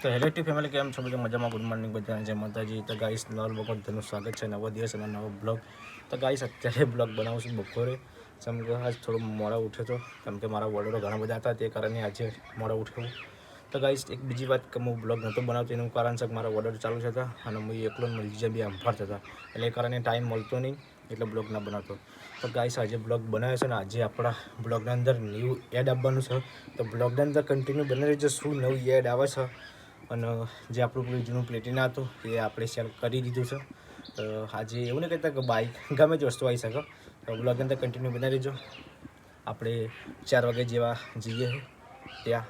તો hello T family, કેમ છો? બધા મજામાં? ગુડ મોર્નિંગ બધાને, જય માતાજી. તો ગાઈસ, નવલ વખતનું સ્વાગત છે, નવો દિવસ અને નવો બ્લોગ. તો ગાઈસ, અત્યારે બ્લોગ બનાવું છું બપોરે. જેમ કે આજ થોડું મોડા ઉઠ્યો હતો, કેમ કે મારા ઓર્ડરો ઘણા બધા હતા, તે કારણે આજે મોડા ઉઠ્યો. તો ગાઈસ, એક બીજી વાત કે હું બ્લોગ નહોતો બનાવતો એનું કારણ છે કે મારા ઓર્ડર ચાલુ હતા અને હું એકલો બીજા બી સંભાળતા હતા, એટલે એ કારણે ટાઈમ મળતો નહીં, એટલે બ્લોગ ના બનાવતો. તો ગાઈસ, આજે બ્લોગ બનાવ્યો છે ને આજે આપણા બ્લોગના અંદર ન્યૂ એડ આવવાનું છે. તો બ્લોગના અંદર કન્ટિન્યુ બની રહેજો, શું નવી એડ આવે છે. અને જે આપણું પેલું જૂનું પ્લેટિના હતું એ આપણે સેલ કરી દીધું છે. તો આજે એવું નહીં કહેતા કે બાઇક ગમે તે વસ્તુ આવી શકે. તો બ્લોગની અંદર કન્ટિન્યુ બનાવી રહેજો. આપણે 4 વાગે જેવા જઈએ ત્યાં.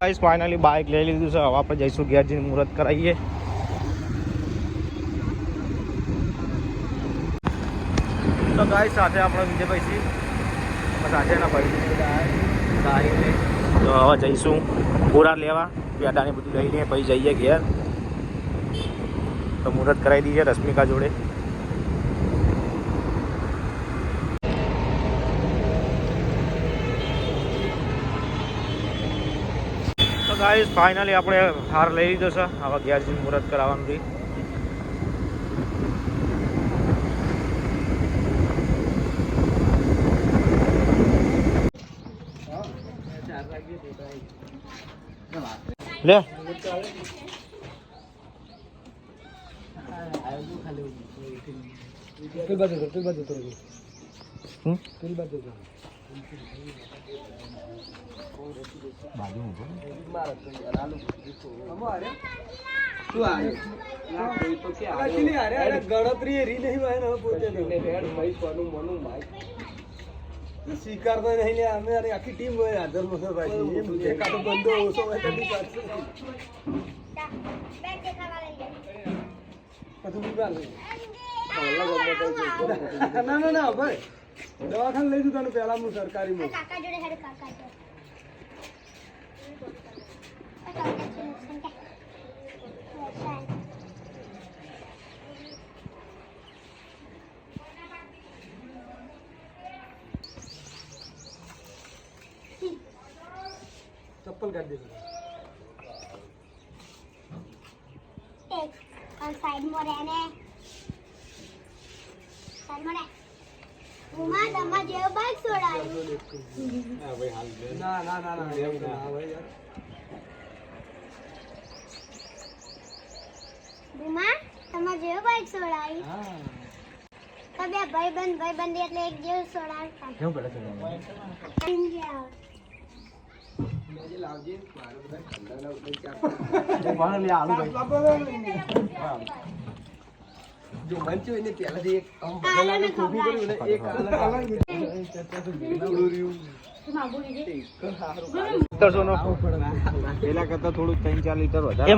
ગાઈસ, ફાઇનલી બાઇક લઈ લીધું છે. હવે આપણે જઈશું ઘેર જઈને મુહૂર્ત કરાવીએ. તો ગાઈસ, સાથે આપણે વિજયભાઈ છીએ, સાથે એના ભાઈ ગાડીને. તો હવે જઈશું પૂરા લેવા, પેડાને બધું લઈ લઈએ, પછી જઈએ ઘેર. તો મુહૂર્ત કરાવી દઈએ રશ્મિકા જોડે. ગાઈસ, ફાઇનલી આપણે હાર લઈ લીધો છે. હવે ઘેર જઈને મુહૂર્ત કરાવવાનું હતી. લે ગણતરી એરી નહીં હોય ને પોતે સ્વીકારતો નહીં લે. અમે આખી ટીમ હોય હાજર મસો ભાઈ, એકાદો બંદો ઓછો હોય ના ના ના ભાઈ, દવાખાને લઈ જઉં તને પેલા હું સરકારીમાં. ચપ્પલ કાઢી દે. સાઈડ માં રહેને, સાઈડ માં રહે. ઉમા તમાર જેવો બાઈક છોડાવી. હા ભાઈ, હાલ દે. ના ના ના ના એવું ના ભાઈ યાર. ઉમા તમાર જેવો બાઈક છોડાવી. હા તો બે ભાઈબંધ એટલે એક જેવું છોડાવી. કેવું પડે છે લાવજે મારો બધા ખંડાના ઉપર ચાપ પાણ લે આલુ ભાઈ. જો મંચો એને પહેલાથી એક આમ બદલાને કોબી કર્યું ને એક અલગ પેલા કરતા થોડું 3-4 લીટર વધારે.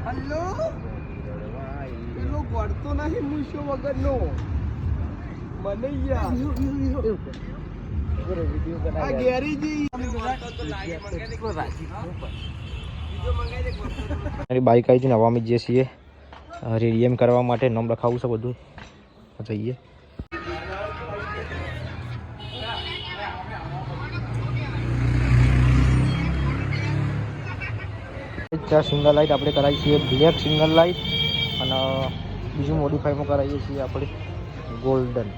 હલો, પેલો ગોળતો નહીં મૂછો વગરનો મને યાર ગેરીજી બાઈક આવી છે ને હવામાં જઈએ છીએ. રેડિયમ કરવા માટે નામ લખાવું છે બધું. જઈએ. ચાર સિંગલ લાઇટ આપણે કરાવીએ છીએ બ્લેક સિંગલ લાઇટ અને બીજું મોડિફાઈમાં કરાવીએ છીએ આપણે ગોલ્ડન.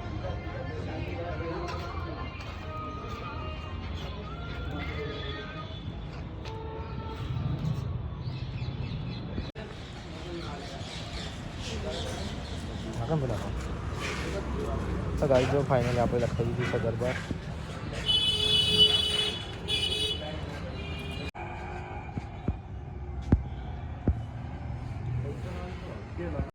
તો ગાડી જો ફાઇનલી આપણે લખાવી દીધી છે ગરબા.